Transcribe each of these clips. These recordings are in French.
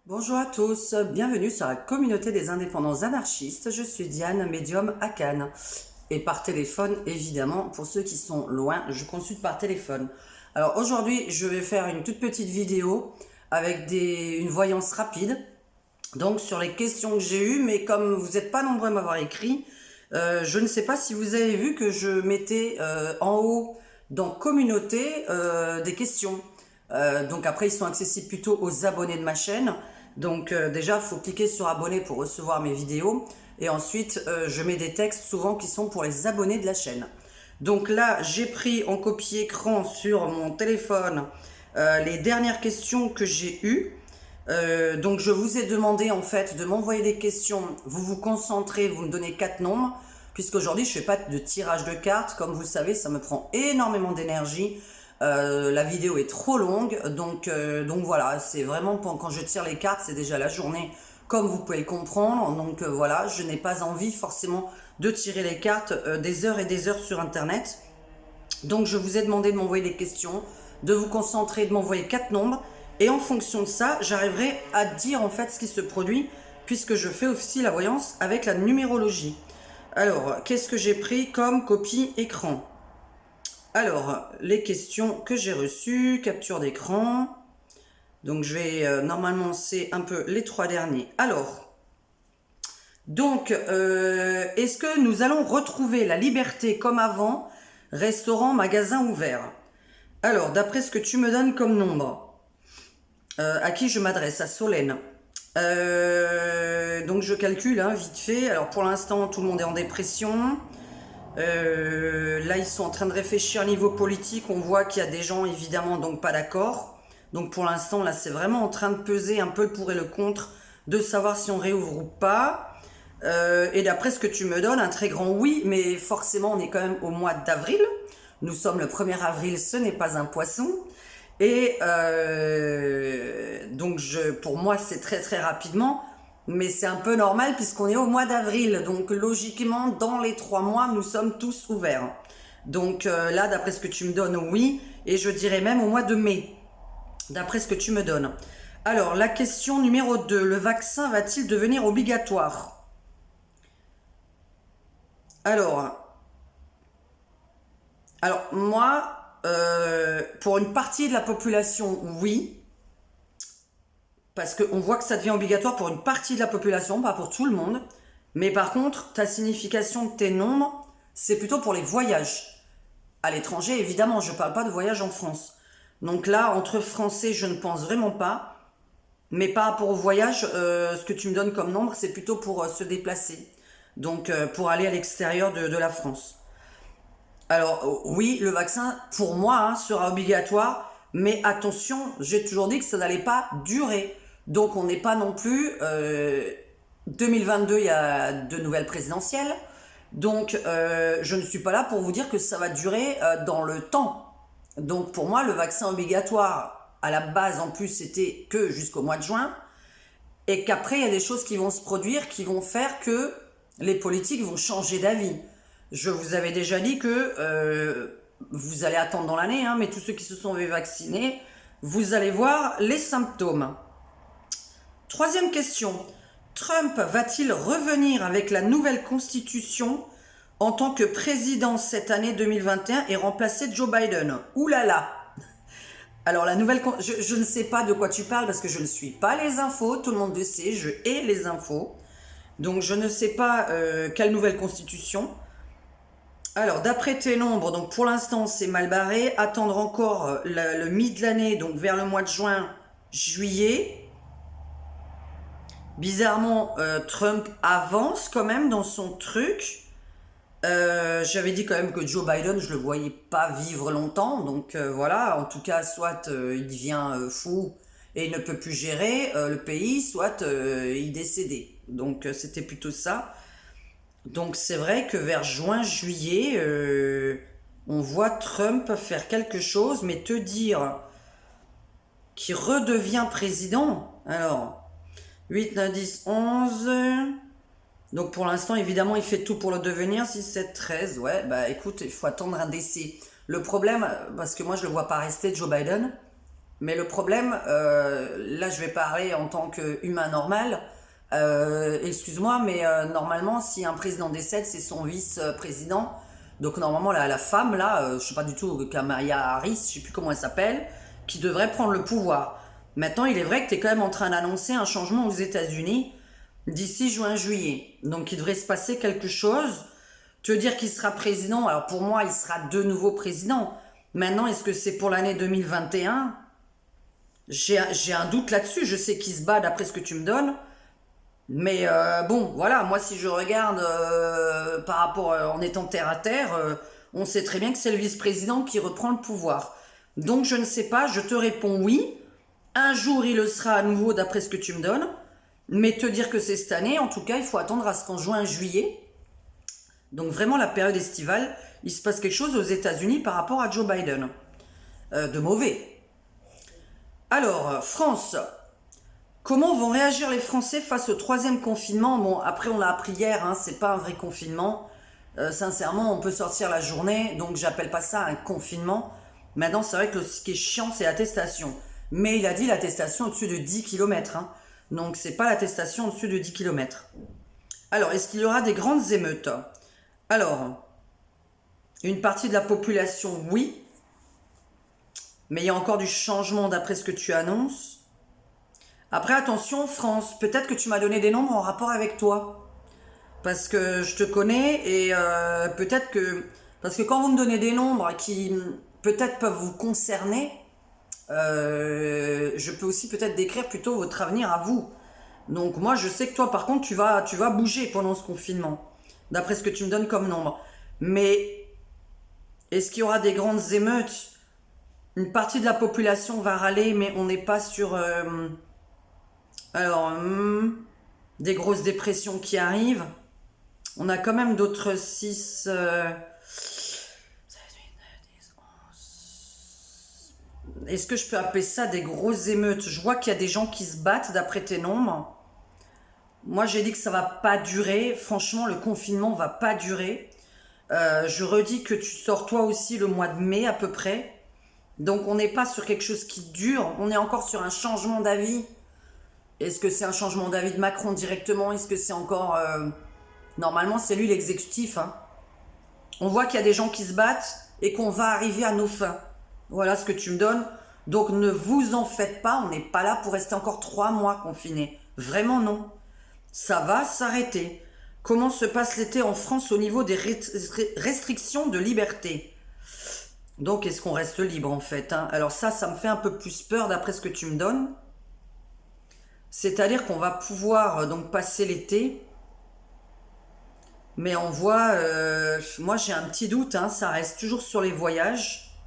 Bonjour à tous, bienvenue sur la communauté des indépendants anarchistes. Je suis Diane, médium à Cannes. Et par téléphone, évidemment, pour ceux qui sont loin, je consulte par téléphone. Alors aujourd'hui, je vais faire une toute petite vidéo avec une voyance rapide. Donc sur les questions que j'ai eues, mais comme vous n'êtes pas nombreux à m'avoir écrit, je ne sais pas si vous avez vu que je mettais en haut dans communauté des questions. Donc après, ils sont accessibles plutôt aux abonnés de ma chaîne. Donc déjà, il faut cliquer sur abonner pour recevoir mes vidéos. Et ensuite, je mets des textes souvent qui sont pour les abonnés de la chaîne. Donc là, j'ai pris en copie-écran sur mon téléphone les dernières questions que j'ai eues. Donc je vous ai demandé en fait de m'envoyer des questions, vous vous concentrez, vous me donnez 4 nombres, puisqu'aujourd'hui je ne fais pas de tirage de cartes, comme vous le savez ça me prend énormément d'énergie, la vidéo est trop longue, donc voilà, c'est vraiment quand je tire les cartes, c'est déjà la journée, comme vous pouvez le comprendre, donc voilà, je n'ai pas envie forcément de tirer les cartes des heures et des heures sur internet. Donc je vous ai demandé de m'envoyer des questions, de vous concentrer, de m'envoyer 4 nombres. Et en fonction de ça, j'arriverai à dire en fait ce qui se produit, puisque je fais aussi la voyance avec la numérologie. Alors, qu'est-ce que j'ai pris comme copie écran? Alors, les questions que j'ai reçues, capture d'écran. Donc je vais, normalement c'est un peu les 3 derniers. Alors, donc, est-ce que nous allons retrouver la liberté comme avant, restaurant, magasin ouvert? Alors, d'après ce que tu me donnes comme nombre, à qui je m'adresse? À Solène. Donc je calcule hein, vite fait. Alors pour l'instant, tout le monde est en dépression. Là, ils sont en train de réfléchir au niveau politique. On voit qu'il y a des gens évidemment donc pas d'accord. Donc pour l'instant, là, c'est vraiment en train de peser un peu le pour et le contre, de savoir si on réouvre ou pas. Et d'après ce que tu me donnes, un très grand oui, mais forcément, on est quand même au mois d'avril. Nous sommes le 1er avril, ce n'est pas un poisson. Et donc, pour moi, c'est très très rapidement, mais c'est un peu normal puisqu'on est au mois d'avril. Donc, logiquement, dans les 3 mois, nous sommes tous ouverts. Donc là, d'après ce que tu me donnes, oui. Et je dirais même au mois de mai, d'après ce que tu me donnes. Alors, la question numéro 2. Le vaccin va-t-il devenir obligatoire? Alors moi, pour une partie de la population, oui, parce qu'on voit que ça devient obligatoire pour une partie de la population, pas pour tout le monde. Mais par contre, ta signification de tes nombres, c'est plutôt pour les voyages. À l'étranger, évidemment, je ne parle pas de voyage en France. Donc là, entre Français, je ne pense vraiment pas. Mais par rapport au voyage, ce que tu me donnes comme nombre, c'est plutôt pour se déplacer. Donc pour aller à l'extérieur de la France. Alors oui, le vaccin, pour moi, hein, sera obligatoire, mais attention, j'ai toujours dit que ça n'allait pas durer. Donc on n'est pas non plus... 2022, il y a de nouvelles présidentielles. Donc je ne suis pas là pour vous dire que ça va durer dans le temps. Donc pour moi, le vaccin obligatoire, à la base en plus, c'était que jusqu'au mois de juin. Et qu'après, il y a des choses qui vont se produire qui vont faire que les politiques vont changer d'avis. Je vous avais déjà dit que vous allez attendre dans l'année, hein, mais tous ceux qui se sont fait vacciner, vous allez voir les symptômes. Troisième question. Trump va-t-il revenir avec la nouvelle constitution en tant que président cette année 2021 et remplacer Joe Biden? Ouh là là. Alors la nouvelle... Je ne sais pas de quoi tu parles parce que je ne suis pas les infos, tout le monde le sait, je hais les infos. Donc je ne sais pas quelle nouvelle constitution. Alors, d'après tes nombres, donc pour l'instant, c'est mal barré. Attendre encore le mi de l'année, donc vers le mois de juin, juillet. Bizarrement, Trump avance quand même dans son truc. J'avais dit quand même que Joe Biden, je le voyais pas vivre longtemps. Donc voilà, en tout cas, soit il devient fou et il ne peut plus gérer le pays, soit il décédait. Donc c'était plutôt ça. Donc c'est vrai que vers juin, juillet, on voit Trump faire quelque chose, mais te dire qu'il redevient président, alors 8, 9, 10, 11... Donc pour l'instant, évidemment, il fait tout pour le devenir, 6, 7, 13, ouais, bah écoute, il faut attendre un décès. Le problème, parce que moi je le vois pas rester, Joe Biden, Mais le problème, là je vais parler en tant qu'humain normal, excuse-moi, mais normalement si un président décède, c'est son vice-président. Donc normalement la femme là, je sais pas du tout, Kamala Harris, je sais plus comment elle s'appelle, qui devrait prendre le pouvoir. Maintenant il est vrai que tu es quand même en train d'annoncer un changement aux États-Unis d'ici juin-juillet. Donc il devrait se passer quelque chose. Tu veux dire qu'il sera président? Alors pour moi il sera de nouveau président. Maintenant est-ce que c'est pour l'année 2021? J'ai un doute là-dessus. Je sais qu'il se bat d'après ce que tu me donnes. Mais bon, voilà, moi si je regarde par rapport en étant terre à terre, on sait très bien que c'est le vice-président qui reprend le pouvoir. Donc je ne sais pas, je te réponds oui. Un jour il le sera à nouveau d'après ce que tu me donnes. Mais te dire que c'est cette année, en tout cas, il faut attendre à ce qu'en juin-juillet, donc vraiment la période estivale, il se passe quelque chose aux États-Unis par rapport à Joe Biden. De mauvais. Alors, France. Comment vont réagir les Français face au 3e confinement? Bon, après on l'a appris hier, hein, c'est pas un vrai confinement. Sincèrement, on peut sortir la journée, donc j'appelle pas ça un confinement. Maintenant, c'est vrai que ce qui est chiant, c'est l'attestation. Mais il a dit l'attestation au-dessus de 10 km. Hein. Donc c'est pas l'attestation au-dessus de 10 km. Alors, est-ce qu'il y aura des grandes émeutes? Alors, une partie de la population, oui. Mais il y a encore du changement d'après ce que tu annonces. Après, attention, France, peut-être que tu m'as donné des nombres en rapport avec toi. Parce que je te connais et peut-être que... Parce que quand vous me donnez des nombres qui peut-être peuvent vous concerner, je peux aussi peut-être décrire plutôt votre avenir à vous. Donc moi, je sais que toi, par contre, tu vas bouger pendant ce confinement, d'après ce que tu me donnes comme nombre. Mais est-ce qu'il y aura des grandes émeutes? Une partie de la population va râler, mais on n'est pas sur... des grosses dépressions qui arrivent. On a quand même d'autres 6... Est-ce que je peux appeler ça des grosses émeutes? Je vois qu'il y a des gens qui se battent d'après tes nombres. Moi, j'ai dit que ça va pas durer. Franchement, le confinement va pas durer. Je redis que tu sors toi aussi le mois de mai à peu près. Donc, on n'est pas sur quelque chose qui dure. On est encore sur un changement d'avis. Est-ce que c'est un changement d'avis de Macron directement? Est-ce que c'est encore... Normalement, c'est lui l'exécutif. Hein. On voit qu'il y a des gens qui se battent et qu'on va arriver à nos fins. Voilà ce que tu me donnes. Donc, ne vous en faites pas. On n'est pas là pour rester encore 3 mois confinés. Vraiment non. Ça va s'arrêter. Comment se passe l'été en France au niveau des restrictions de liberté? Donc, est-ce qu'on reste libre en fait, hein? Alors ça me fait un peu plus peur d'après ce que tu me donnes. C'est-à-dire qu'on va pouvoir donc passer l'été, mais on voit, moi j'ai un petit doute, hein, ça reste toujours sur les voyages,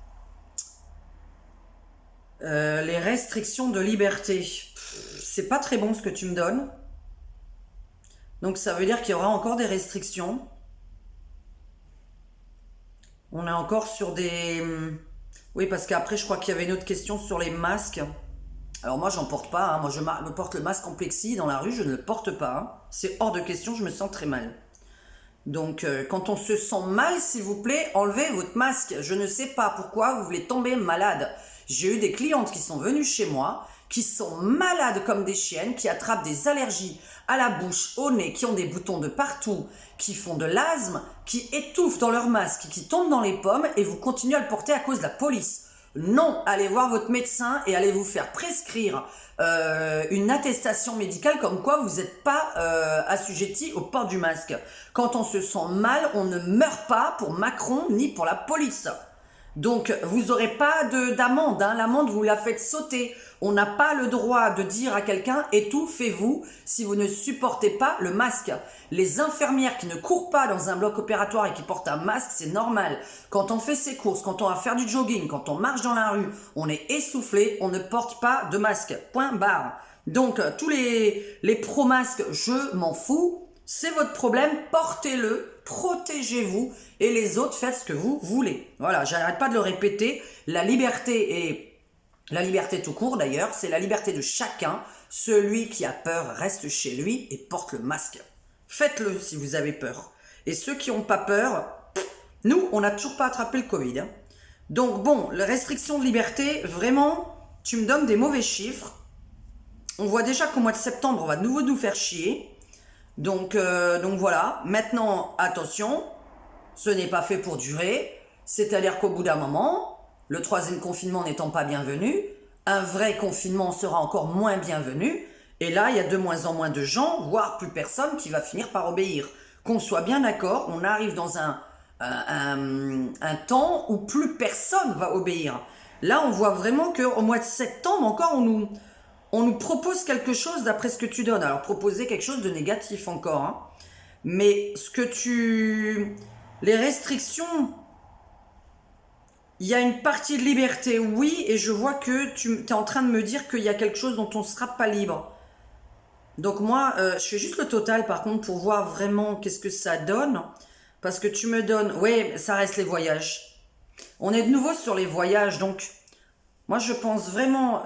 les restrictions de liberté. C'est pas très bon ce que tu me donnes, donc ça veut dire qu'il y aura encore des restrictions. On est encore sur des... Oui, parce qu'après je crois qu'il y avait une autre question sur les masques. Alors moi, j'en porte pas. Hein. Moi, je me porte le masque en plexi dans la rue. Je ne le porte pas. Hein. C'est hors de question. Je me sens très mal. Donc, quand on se sent mal, s'il vous plaît, enlevez votre masque. Je ne sais pas pourquoi vous voulez tomber malade. J'ai eu des clientes qui sont venues chez moi, qui sont malades comme des chiennes, qui attrapent des allergies à la bouche, au nez, qui ont des boutons de partout, qui font de l'asthme, qui étouffent dans leur masque, qui tombent dans les pommes et vous continuez à le porter à cause de la police. Non, allez voir votre médecin et allez vous faire prescrire une attestation médicale comme quoi vous n'êtes pas assujetti au port du masque. Quand on se sent mal, on ne meurt pas pour Macron ni pour la police. Donc, vous n'aurez pas d'amende. Hein. L'amende, vous la faites sauter. On n'a pas le droit de dire à quelqu'un « étouffez-vous » si vous ne supportez pas le masque. Les infirmières qui ne courent pas dans un bloc opératoire et qui portent un masque, c'est normal. Quand on fait ses courses, quand on va faire du jogging, quand on marche dans la rue, on est essoufflé, on ne porte pas de masque. Point barre. Donc, tous les pro-masques, je m'en fous. C'est votre problème, portez-le, protégez-vous et les autres, faites ce que vous voulez. Voilà, j'arrête pas de le répéter. La liberté tout court d'ailleurs, c'est la liberté de chacun. Celui qui a peur reste chez lui et porte le masque. Faites-le si vous avez peur. Et ceux qui n'ont pas peur, nous, on n'a toujours pas attrapé le Covid. Hein. Donc bon, les restrictions de liberté, vraiment, tu me donnes des mauvais chiffres. On voit déjà qu'au mois de septembre, on va de nouveau nous faire chier. Donc voilà. Maintenant, attention, ce n'est pas fait pour durer. C'est-à-dire qu'au bout d'un moment, le troisième confinement n'étant pas bienvenu, un vrai confinement sera encore moins bienvenu. Et là, il y a de moins en moins de gens, voire plus personne, qui va finir par obéir. Qu'on soit bien d'accord, on arrive dans un temps où plus personne va obéir. Là, on voit vraiment qu'au mois de septembre, encore, on nous propose quelque chose d'après ce que tu donnes. Alors, proposer quelque chose de négatif encore. Hein. Mais les restrictions, il y a une partie de liberté, oui, et je vois que tu es en train de me dire qu'il y a quelque chose dont on ne sera pas libre. Donc moi, je fais juste le total par contre pour voir vraiment qu'est-ce que ça donne. Parce que tu me donnes... Oui, ça reste les voyages. On est de nouveau sur les voyages, donc... Moi, je pense vraiment,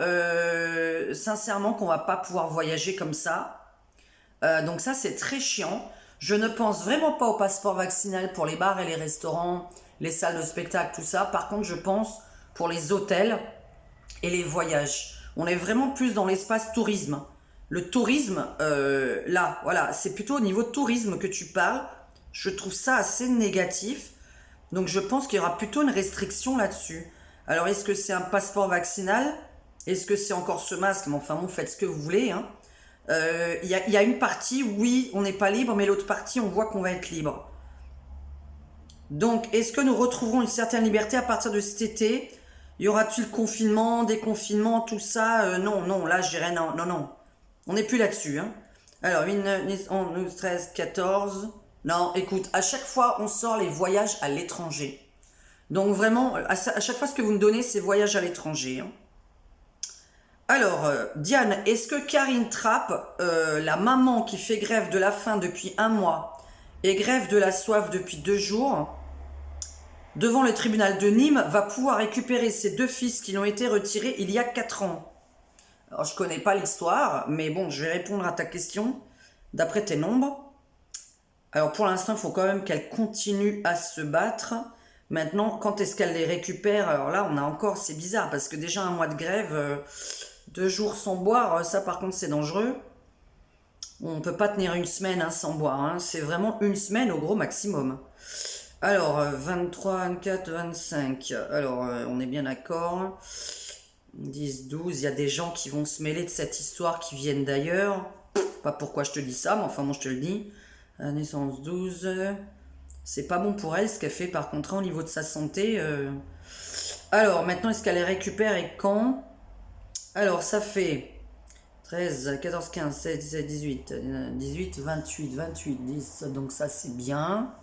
sincèrement, qu'on va pas pouvoir voyager comme ça. Donc ça, c'est très chiant. Je ne pense vraiment pas au passeport vaccinal pour les bars et les restaurants, les salles de spectacle, tout ça. Par contre, je pense pour les hôtels et les voyages. On est vraiment plus dans l'espace tourisme. Le tourisme, là, voilà, c'est plutôt au niveau tourisme que tu parles. Je trouve ça assez négatif. Donc je pense qu'il y aura plutôt une restriction là-dessus. Alors, est-ce que c'est un passeport vaccinal? Est-ce que c'est encore ce masque? Mais enfin, bon, faites ce que vous voulez. Hein. Y a une partie, oui, on n'est pas libre, mais l'autre partie, on voit qu'on va être libre. Donc, est-ce que nous retrouverons une certaine liberté à partir de cet été? Y aura-t-il confinement, déconfinement, tout ça? Non, non, là, je dirais non, non, non. On n'est plus là-dessus. Hein. Alors, 11, 13, 14... Non, écoute, à chaque fois, on sort les voyages à l'étranger. Donc vraiment, à chaque fois, ce que vous me donnez, c'est voyage à l'étranger. Hein. Alors, Diane, est-ce que Karine Trapp, la maman qui fait grève de la faim depuis 1 mois et grève de la soif depuis 2 jours, devant le tribunal de Nîmes, va pouvoir récupérer ses 2 fils qui lui ont été retirés il y a 4 ans? Alors, je connais pas l'histoire, mais bon, je vais répondre à ta question d'après tes nombres. Alors, pour l'instant, il faut quand même qu'elle continue à se battre. Maintenant, quand est-ce qu'elle les récupère? Alors là, on a encore, c'est bizarre, parce que déjà 1 mois de grève, 2 jours sans boire, ça par contre c'est dangereux. On ne peut pas tenir une semaine hein, sans boire, hein. C'est vraiment une semaine au gros maximum. Alors, 23, 24, 25, alors on est bien d'accord. 10, 12, il y a des gens qui vont se mêler de cette histoire qui viennent d'ailleurs. Pas pourquoi je te dis ça, mais enfin moi je te le dis. Naissance 12... C'est pas bon pour elle ce qu'elle fait par contre au niveau de sa santé. Alors maintenant, est-ce qu'elle les récupère et quand? Alors ça fait 13, 14, 15, 16, 17, 18, 18, 28, 28, 10. Donc ça c'est bien.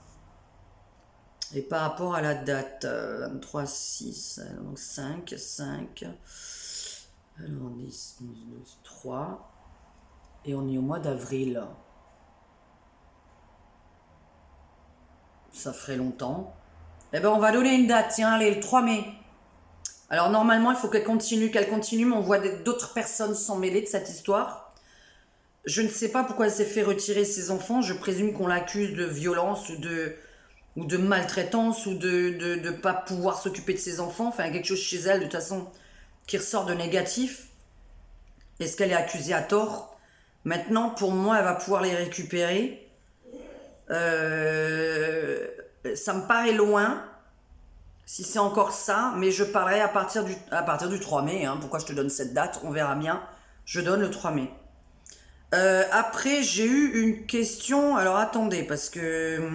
Et par rapport à la date, 23, 6, donc 5, 5. Alors 10, 11, 12, 3. Et on est au mois d'avril. Ça ferait longtemps. Eh ben, on va donner une date. Tiens, allez, le 3 mai. Alors, normalement, il faut qu'elle continue, mais on voit d'autres personnes s'en mêler de cette histoire. Je ne sais pas pourquoi elle s'est fait retirer ses enfants. Je présume qu'on l'accuse de violence ou de maltraitance ou de ne pas pouvoir s'occuper de ses enfants. Enfin, quelque chose chez elle, de toute façon, qui ressort de négatif. Est-ce qu'elle est accusée à tort? Maintenant, pour moi, elle va pouvoir les récupérer. Ça me paraît loin, si c'est encore ça, mais je parlerai à partir du 3 mai. Hein. Pourquoi je te donne cette date? On verra bien. Je donne le 3 mai. Après, j'ai eu une question. Alors, attendez, parce que...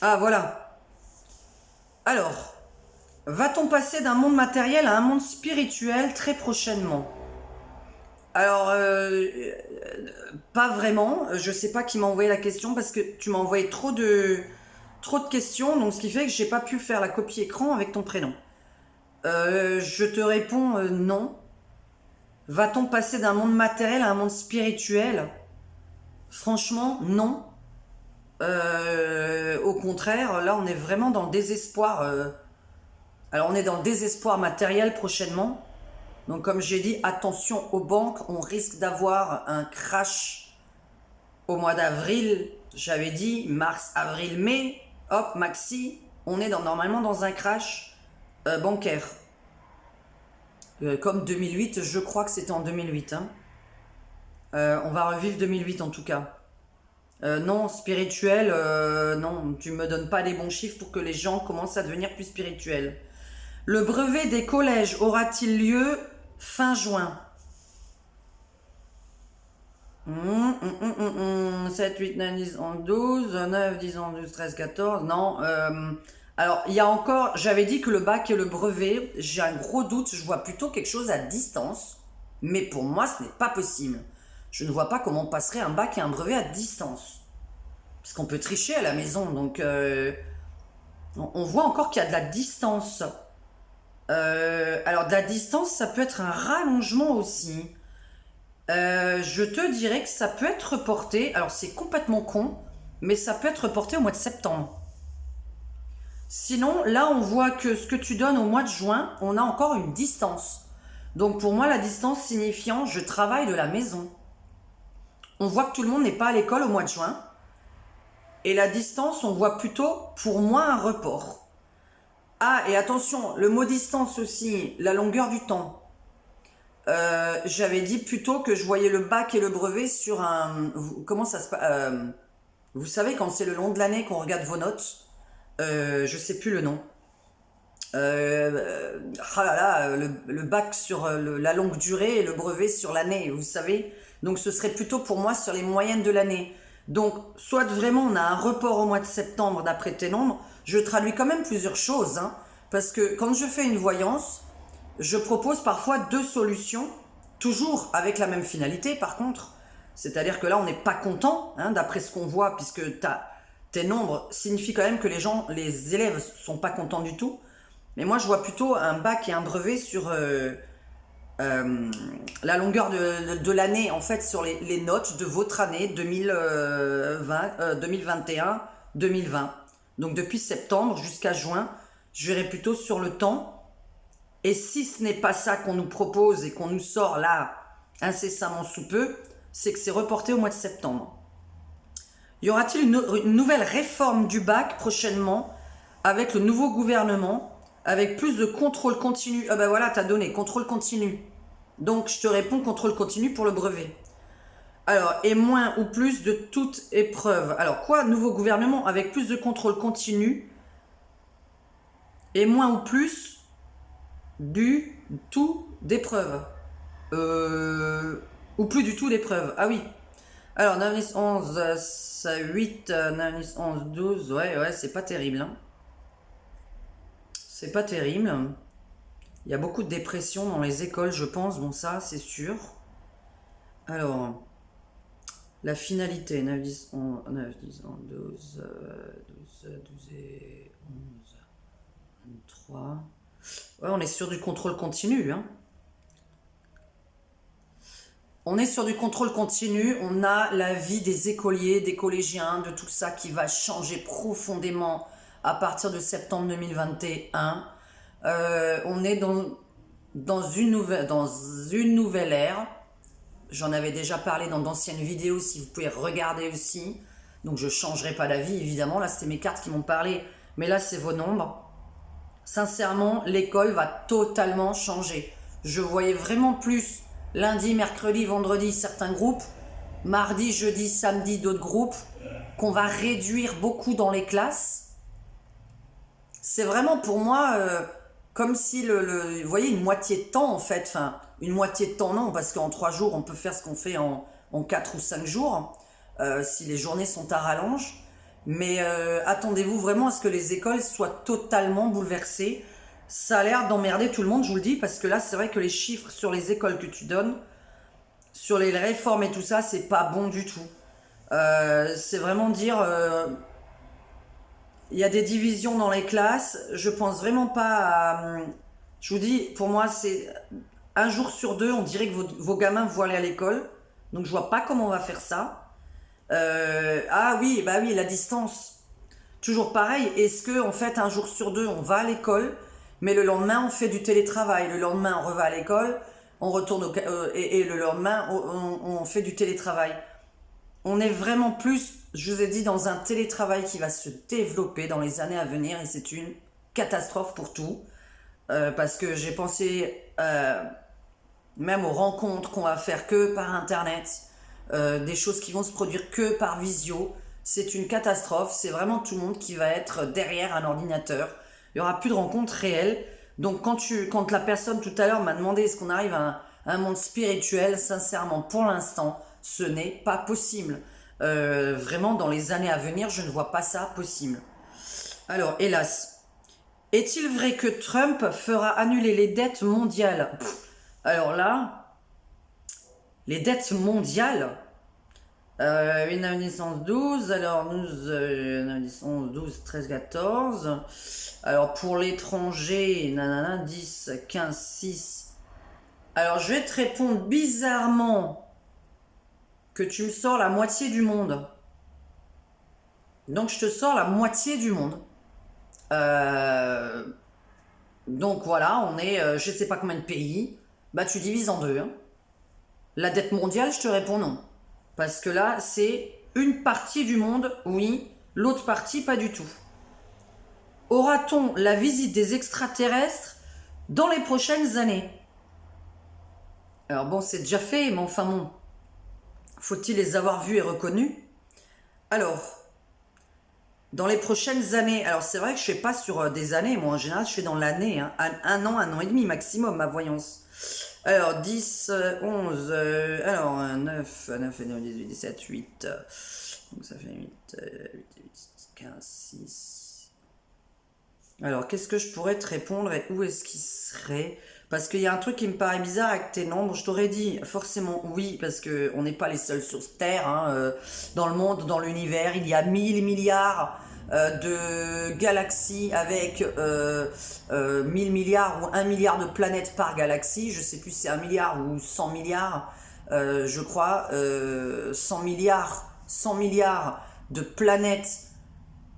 Ah, voilà. Alors, va-t-on passer d'un monde matériel à un monde spirituel très prochainement? Alors, pas vraiment. Je sais pas qui m'a envoyé la question parce que tu m'as envoyé trop de questions, donc ce qui fait que j'ai pas pu faire la copie écran avec ton prénom. Je te réponds non. Va-t-on passer d'un monde matériel à un monde spirituel? Franchement, non. Au contraire, là on est vraiment dans le désespoir. Alors on est dans le désespoir matériel prochainement. Donc comme j'ai dit, attention aux banques, on risque d'avoir un crash au mois d'avril. J'avais dit mars, avril, mai, hop, maxi, on est normalement dans un crash bancaire. Comme 2008, je crois que c'était en 2008. Hein. On va revivre 2008 en tout cas. Non, spirituel, non, tu me donnes pas les bons chiffres pour que les gens commencent à devenir plus spirituels. Le brevet des collèges aura-t-il lieu fin juin? 7, 8, 9, 10, 11, 12, 9, 10, 11, 12, 13, 14, non. Alors, il y a encore, j'avais dit que le bac et le brevet, j'ai un gros doute, je vois plutôt quelque chose à distance, mais pour moi, ce n'est pas possible. Je ne vois pas comment on passerait un bac et un brevet à distance. Parce qu'on peut tricher à la maison, donc on voit encore qu'il y a de la distance. Alors, de la distance, ça peut être un rallongement aussi. Je te dirais que ça peut être reporté. Alors c'est complètement con, mais ça peut être reporté au mois de septembre. Sinon, là on voit que ce que tu donnes au mois de juin, on a encore une distance. Donc pour moi, la distance signifiant je travaille de la maison. On voit que tout le monde n'est pas à l'école au mois de juin. Et la distance, on voit plutôt pour moi un report. Ah, et attention, le mot distance aussi, la longueur du temps. J'avais dit plutôt que je voyais le bac et le brevet sur un... Comment ça se passe vous savez, quand c'est le long de l'année qu'on regarde vos notes, je sais plus le nom. Ah là là, le bac sur la longue durée et le brevet sur l'année, vous savez. Donc ce serait plutôt pour moi sur les moyennes de l'année. Donc soit vraiment on a un report au mois de septembre d'après tes nombres, je traduis quand même plusieurs choses. Hein, parce que quand je fais une voyance, je propose parfois deux solutions, toujours avec la même finalité par contre. C'est-à-dire que là, on n'est pas content, hein, d'après ce qu'on voit, puisque tes nombres signifient quand même que les élèves sont pas contents du tout. Mais moi, je vois plutôt un bac et un brevet sur la longueur de l'année, en fait, sur les notes de votre année 2021, 2020. Donc depuis septembre jusqu'à juin, je verrai plutôt sur le temps. Et si ce n'est pas ça qu'on nous propose et qu'on nous sort là incessamment sous peu, c'est que c'est reporté au mois de septembre. Y aura-t-il une nouvelle réforme du bac prochainement avec le nouveau gouvernement, avec plus de contrôle continu? Ah ben voilà, t'as donné contrôle continu. Donc je te réponds contrôle continu pour le brevet. Alors, et moins ou plus de toute épreuve. Alors quoi, nouveau gouvernement avec plus de contrôle continu et moins ou plus du tout d'épreuve. Ou plus du tout d'épreuve. Ah oui. Alors, 9, 10, 11, 8, 9, 10, 11, 12. Ouais, c'est pas terrible. Hein. C'est pas terrible. Il y a beaucoup de dépression dans les écoles, je pense. Bon, ça, c'est sûr. Alors, la finalité. 9, 10, 11, 9, 10, 11, 12, 12 et 11, 23. Ouais, on est sur du contrôle continu, hein. On est sur du contrôle continu, on a la vie des écoliers, des collégiens, de tout ça qui va changer profondément à partir de septembre 2021. On est dans une nouvelle ère. J'en avais déjà parlé dans d'anciennes vidéos, si vous pouvez regarder aussi. Donc je ne changerai pas d'avis, évidemment. Là, c'était mes cartes qui m'ont parlé, mais là, c'est vos nombres. Sincèrement, l'école va totalement changer. Je voyais vraiment plus lundi, mercredi, vendredi certains groupes, mardi, jeudi, samedi d'autres groupes, qu'on va réduire beaucoup dans les classes. C'est vraiment pour moi comme si vous voyez, une moitié de temps en fait, enfin une moitié de temps non, parce qu'en 3 jours on peut faire ce qu'on fait en 4 ou 5 jours, si les journées sont à rallonge. Mais attendez-vous vraiment à ce que les écoles soient totalement bouleversées. Ça a l'air d'emmerder tout le monde, je vous le dis, parce que là, c'est vrai que les chiffres sur les écoles que tu donnes, sur les réformes et tout ça, c'est pas bon du tout. C'est vraiment dire, il y a des divisions dans les classes, je pense vraiment pas à... je vous dis, pour moi, c'est un jour sur 2, on dirait que vos gamins vont aller à l'école, donc je vois pas comment on va faire ça. Ah oui, bah oui, la distance. Toujours pareil, est-ce que en fait un jour sur 2 on va à l'école, mais le lendemain on fait du télétravail, le lendemain on reva à l'école, on retourne et le lendemain on fait du télétravail. On est vraiment plus, je vous ai dit, dans un télétravail qui va se développer dans les années à venir et c'est une catastrophe pour tout. Parce que j'ai pensé même aux rencontres qu'on va faire que par internet, des choses qui vont se produire que par visio. C'est une catastrophe, c'est vraiment tout le monde qui va être derrière un ordinateur. Il n'y aura plus de rencontres réelles. Donc quand la personne tout à l'heure m'a demandé est-ce qu'on arrive à un monde spirituel, sincèrement, pour l'instant, ce n'est pas possible. Vraiment, dans les années à venir, je ne vois pas ça possible. Alors, hélas, est-il vrai que Trump fera annuler les dettes mondiales? Alors là, les dettes mondiales, 1912, alors 1911, 12, 13, 14. Alors pour l'étranger, nanana, 10, 15, 6. Alors je vais te répondre bizarrement que tu me sors la moitié du monde. Donc je te sors la moitié du monde. Donc voilà, on est je sais pas combien de pays. Bah tu divises en deux. Hein. La dette mondiale, je te réponds non. Parce que là, c'est une partie du monde, oui, l'autre partie, pas du tout. Aura-t-on la visite des extraterrestres dans les prochaines années? Alors bon, c'est déjà fait, mais enfin bon, faut-il les avoir vus et reconnus? Alors, dans les prochaines années, alors c'est vrai que je ne fais pas sur des années, moi en général je fais dans l'année, hein, un an et demi maximum ma voyance. Alors 10, 11, alors 9, 9 et 9, 18, 17, 8, donc ça fait 8, 15, 6. Alors qu'est-ce que je pourrais te répondre et où est-ce qu'il serait? Parce qu'il y a un truc qui me paraît bizarre avec tes nombres. Je t'aurais dit forcément oui, parce qu'on n'est pas les seuls sur Terre. Hein, dans le monde, dans l'univers, il y a 1000 milliards de galaxies avec 1000 milliards ou 1 milliard de planètes par galaxie. Je sais plus si c'est 1 milliard ou 100 milliards, je crois. 100 milliards de planètes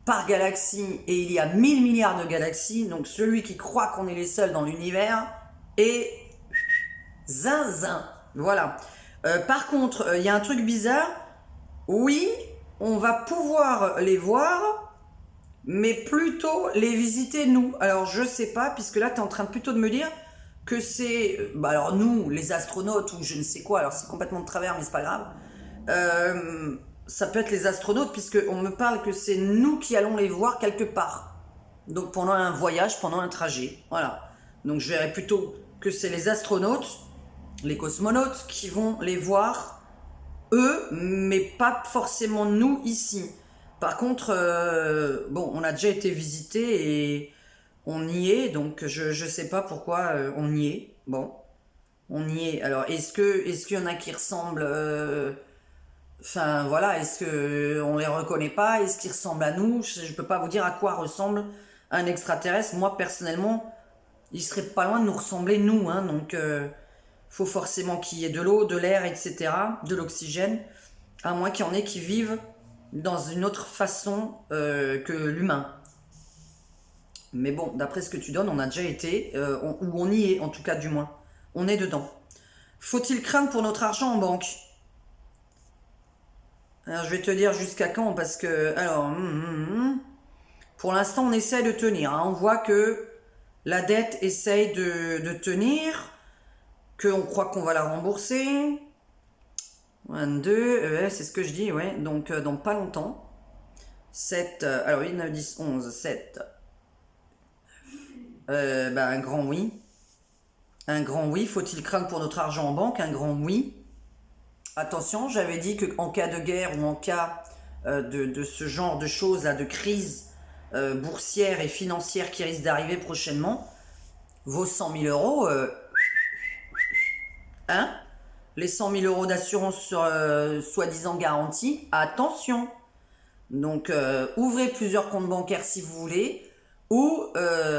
par galaxie et il y a 1000 milliards de galaxies. Donc celui qui croit qu'on est les seuls dans l'univers est zinzin. Voilà. Par contre, il y a un truc bizarre. Oui, on va pouvoir les voir, mais plutôt les visiter nous. Alors je sais pas, puisque là tu es en train plutôt de me dire que c'est... Bah alors nous, les astronautes ou je ne sais quoi, alors c'est complètement de travers mais c'est pas grave. Ça peut être les astronautes puisqu'on me parle que c'est nous qui allons les voir quelque part. Donc pendant un voyage, pendant un trajet. Voilà. Donc je verrais plutôt que c'est les astronautes, les cosmonautes qui vont les voir, eux, mais pas forcément nous ici. Par contre, bon, on a déjà été visité et on y est, donc je sais pas pourquoi on y est. Bon, on y est. Alors, est-ce qu'il y en a qui ressemblent enfin, voilà, est-ce qu'on les reconnaît pas? Est-ce qu'ils ressemblent à nous? Je peux pas vous dire à quoi ressemble un extraterrestre. Moi, personnellement, il serait pas loin de nous ressembler, nous. Hein, donc, faut forcément qu'il y ait de l'eau, de l'air, etc., de l'oxygène, à moins qu'il y en ait qui vivent dans une autre façon que l'humain. Mais bon, d'après ce que tu donnes, on a déjà été, ou on y est, en tout cas, du moins. On est dedans. Faut-il craindre pour notre argent en banque? Alors, je vais te dire jusqu'à quand, parce que, alors, pour l'instant, on essaie de tenir. Hein. On voit que la dette essaye de tenir, qu'on croit qu'on va la rembourser. 22, c'est ce que je dis, ouais. Donc, dans pas longtemps. 7, alors 8, 9, 10, 11, 7. Bah, un grand oui. Un grand oui. Faut-il craindre pour notre argent en banque? Un grand oui. Attention, j'avais dit qu'en cas de guerre ou en cas de ce genre de choses, là, de crise boursière et financière qui risque d'arriver prochainement, vos 100 000 euros, hein, les 100 000 euros d'assurance soi-disant garantie, attention. Donc, ouvrez plusieurs comptes bancaires si vous voulez, ou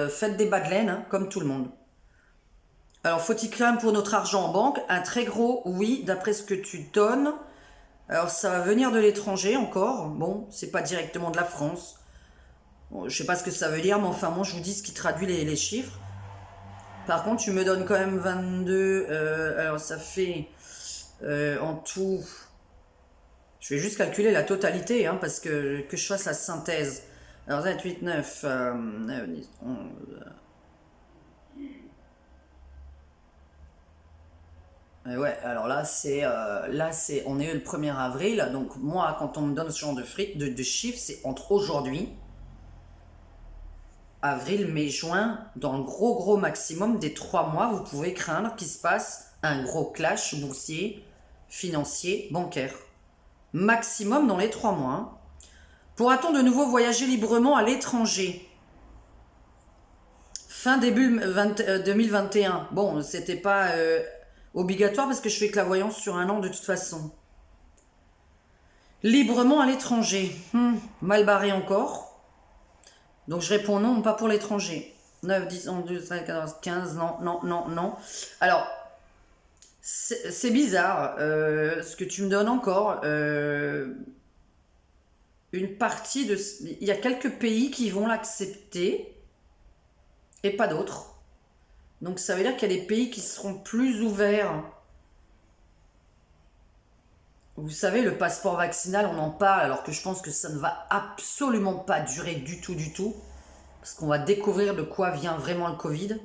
faites des bas de laine, hein, comme tout le monde. Alors, faut-il craindre pour notre argent en banque? Un très gros oui, d'après ce que tu donnes. Alors, ça va venir de l'étranger encore. Bon, c'est pas directement de la France. Bon, je sais pas ce que ça veut dire, mais enfin, moi, je vous dis ce qui traduit les chiffres. Par contre, tu me donnes quand même 22. Alors, ça fait en tout... Je vais juste calculer la totalité, hein, parce que je fasse la synthèse. Alors, 7, 8, 9, 9, 10, 11... Ouais, alors on est le 1er avril, donc moi, quand on me donne ce genre de chiffres, c'est entre aujourd'hui, avril, mai, juin, dans le gros maximum des 3 mois, vous pouvez craindre qu'il se passe un gros clash boursier, financier, bancaire. Maximum dans les 3 mois. Hein. Pourra-t-on de nouveau voyager librement à l'étranger? Fin début 2021. Bon, c'était pas obligatoire parce que je fais que la voyance sur un an de toute façon. Librement à l'étranger. Mal barré encore. Donc je réponds non, pas pour l'étranger. 9, 10, 11, 12, 13, 14, 15, non. Alors, c'est bizarre ce que tu me donnes encore. Une partie de... Il y a quelques pays qui vont l'accepter et pas d'autres. Donc ça veut dire qu'il y a des pays qui seront plus ouverts. Vous savez, le passeport vaccinal, on en parle alors que je pense que ça ne va absolument pas durer du tout. Parce qu'on va découvrir de quoi vient vraiment le Covid.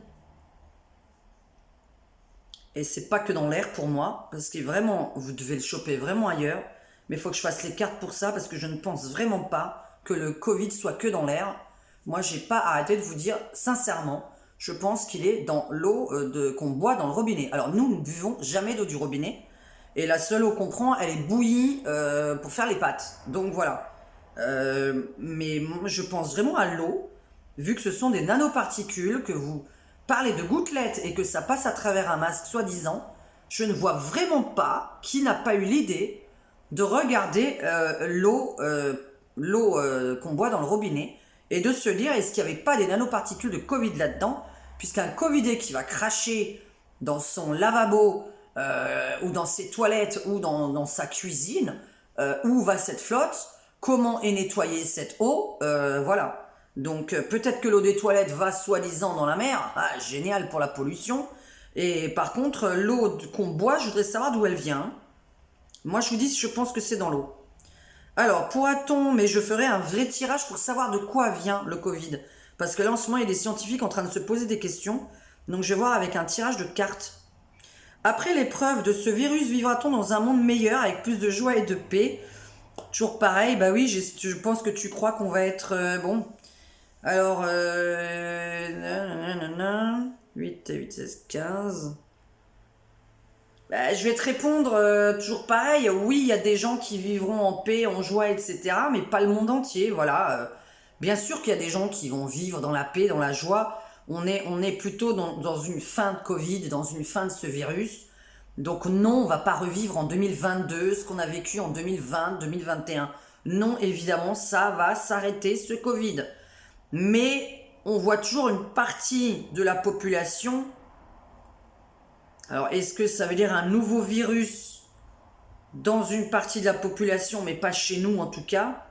Et c'est pas que dans l'air pour moi, parce que vraiment, vous devez le choper vraiment ailleurs. Mais il faut que je fasse les cartes pour ça, parce que je ne pense vraiment pas que le Covid soit que dans l'air. Moi, j'ai pas arrêté de vous dire, sincèrement, je pense qu'il est dans l'eau qu'on boit dans le robinet. Alors nous ne buvons jamais d'eau du robinet. Et la seule eau qu'on prend, elle est bouillie pour faire les pâtes. Donc voilà. Mais je pense vraiment à l'eau, vu que ce sont des nanoparticules, que vous parlez de gouttelettes et que ça passe à travers un masque soi-disant. Je ne vois vraiment pas qui n'a pas eu l'idée de regarder l'eau qu'on boit dans le robinet et de se dire, est-ce qu'il n'y avait pas des nanoparticules de Covid là-dedans, puisqu'un Covidé qui va cracher dans son lavabo ou dans ses toilettes ou dans sa cuisine, où va cette flotte, comment est nettoyée cette eau, voilà. Donc peut-être que l'eau des toilettes va soi-disant dans la mer, génial pour la pollution, et par contre l'eau qu'on boit, je voudrais savoir d'où elle vient. Moi je vous dis, je pense que c'est dans l'eau. Alors, pourra-t-on, mais je ferai un vrai tirage pour savoir de quoi vient le Covid. Parce que là, en ce moment, il y a des scientifiques en train de se poser des questions. Donc, je vais voir avec un tirage de cartes. Après l'épreuve de ce virus, vivra-t-on dans un monde meilleur, avec plus de joie et de paix? Toujours pareil, bah oui, je pense que tu crois qu'on va être... bon. Alors, 8, 8, 16, 15... je vais te répondre toujours pareil. Oui, il y a des gens qui vivront en paix, en joie, etc. Mais pas le monde entier, voilà. Bien sûr qu'il y a des gens qui vont vivre dans la paix, dans la joie. On est plutôt dans une fin de Covid, dans une fin de ce virus. Donc non, on va pas revivre en 2022 ce qu'on a vécu en 2020, 2021. Non, évidemment, ça va s'arrêter, ce Covid. Mais on voit toujours une partie de la population. Alors, est-ce que ça veut dire un nouveau virus dans une partie de la population, mais pas chez nous en tout cas?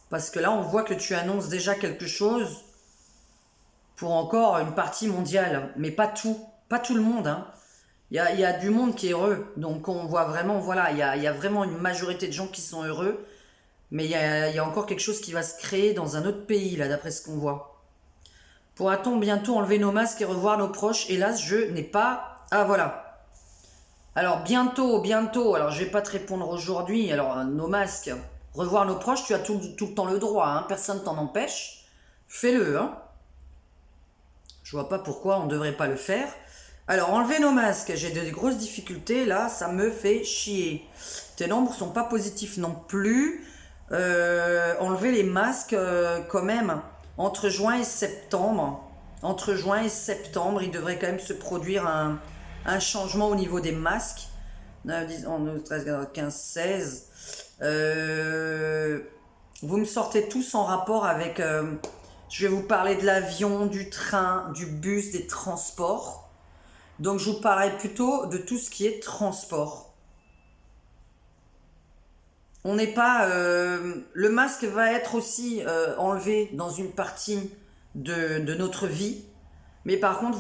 Parce que là, on voit que tu annonces déjà quelque chose pour encore une partie mondiale, mais pas tout le monde. Hein. Il y a du monde qui est heureux, donc on voit vraiment, voilà, il y a vraiment une majorité de gens qui sont heureux, mais il y a encore quelque chose qui va se créer dans un autre pays, là, d'après ce qu'on voit. Pourra-t-on bientôt enlever nos masques et revoir nos proches? Hélas, je n'ai pas... Ah, voilà. Alors, bientôt, alors je vais pas te répondre aujourd'hui, alors nos masques, revoir nos proches, tu as tout le temps le droit, hein, personne t'en empêche, fais-le, hein. Je vois pas pourquoi on devrait pas le faire. Alors, enlever nos masques, j'ai de grosses difficultés, là, ça me fait chier. Tes nombres sont pas positifs non plus. Enlever les masques, quand même, entre juin et septembre. Entre juin et septembre, il devrait quand même se produire un changement au niveau des masques. 9, 10, 11, 12, 13, 14, 15, 16. Vous me sortez tous en rapport avec... je vais vous parler de l'avion, du train, du bus, des transports. Donc je vous parlerai plutôt de tout ce qui est transport. On n'est pas... le masque va être aussi enlevé dans une partie de notre vie. Mais par contre,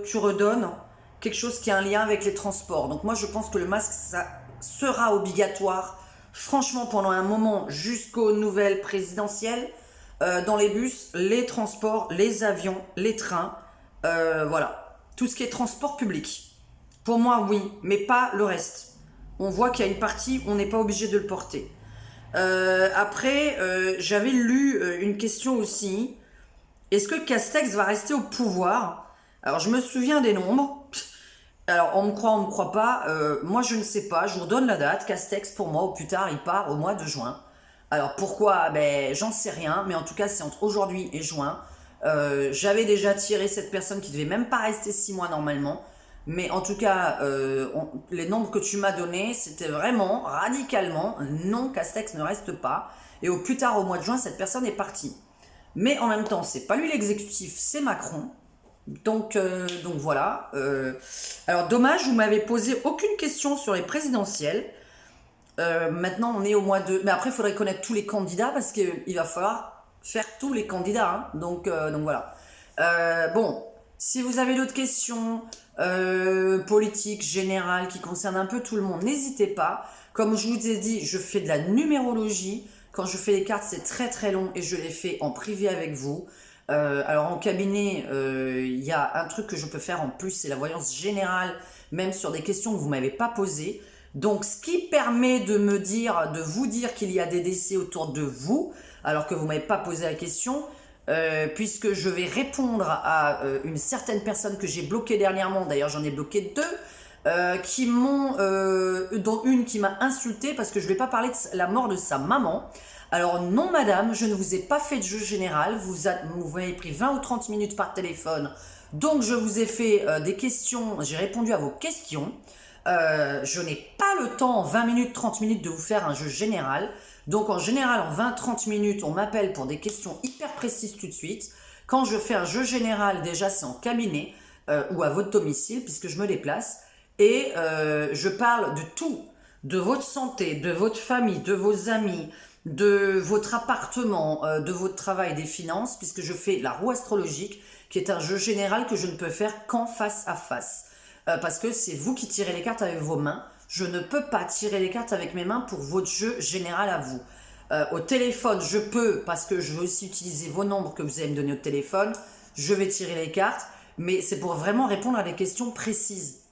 tu redonnes quelque chose qui a un lien avec les transports. Donc moi, je pense que le masque, ça sera obligatoire, franchement, pendant un moment, jusqu'aux nouvelles présidentielles, dans les bus, les transports, les avions, les trains, voilà. Tout ce qui est transport public. Pour moi, oui, mais pas le reste. On voit qu'il y a une partie où on n'est pas obligé de le porter. Après, j'avais lu une question aussi. Est-ce que Castex va rester au pouvoir? Alors, je me souviens des nombres. Alors, on me croit pas. Moi, je ne sais pas. Je vous redonne la date. Castex, pour moi, au plus tard, il part au mois de juin. Alors, pourquoi? Ben, j'en sais rien. Mais en tout cas, c'est entre aujourd'hui et juin. J'avais déjà tiré cette personne qui devait même pas rester 6 mois normalement. Mais en tout cas, les nombres que tu m'as donnés, c'était vraiment radicalement non, Castex ne reste pas. Et au plus tard, au mois de juin, cette personne est partie. Mais en même temps, c'est pas lui l'exécutif, c'est Macron. Donc voilà. Alors dommage, vous m'avez posé aucune question sur les présidentielles. Maintenant, on est au mois de... Mais après, il faudrait connaître tous les candidats parce qu'il va falloir faire tous les candidats. Hein. Donc voilà. Bon, si vous avez d'autres questions politiques, générales, qui concernent un peu tout le monde, n'hésitez pas. Comme je vous ai dit, je fais de la numérologie. Quand je fais les cartes, c'est très très long et je les fais en privé avec vous. Alors en cabinet, il y a un truc que je peux faire en plus, c'est la voyance générale, même sur des questions que vous ne m'avez pas posées. Donc ce qui permet de vous dire qu'il y a des décès autour de vous, alors que vous ne m'avez pas posé la question, puisque je vais répondre à une certaine personne que j'ai bloquée dernièrement, d'ailleurs j'en ai bloqué 2, dont une qui m'a insulté parce que je ne vais pas parler de la mort de sa maman. Alors non madame, je ne vous ai pas fait de jeu général, vous avez pris 20 ou 30 minutes par téléphone, donc je vous ai fait des questions, j'ai répondu à vos questions. Je n'ai pas le temps en 20 minutes, 30 minutes de vous faire un jeu général. Donc en général, en 20-30 minutes, on m'appelle pour des questions hyper précises tout de suite. Quand je fais un jeu général, déjà c'est en cabinet ou à votre domicile, puisque je me déplace. Et je parle de tout, de votre santé, de votre famille, de vos amis, de votre appartement, de votre travail, des finances, puisque je fais la roue astrologique, qui est un jeu général que je ne peux faire qu'en face à face. Parce que c'est vous qui tirez les cartes avec vos mains. Je ne peux pas tirer les cartes avec mes mains pour votre jeu général à vous. Au téléphone, je peux, parce que je veux aussi utiliser vos nombres que vous allez me donner au téléphone. Je vais tirer les cartes, mais c'est pour vraiment répondre à des questions précises.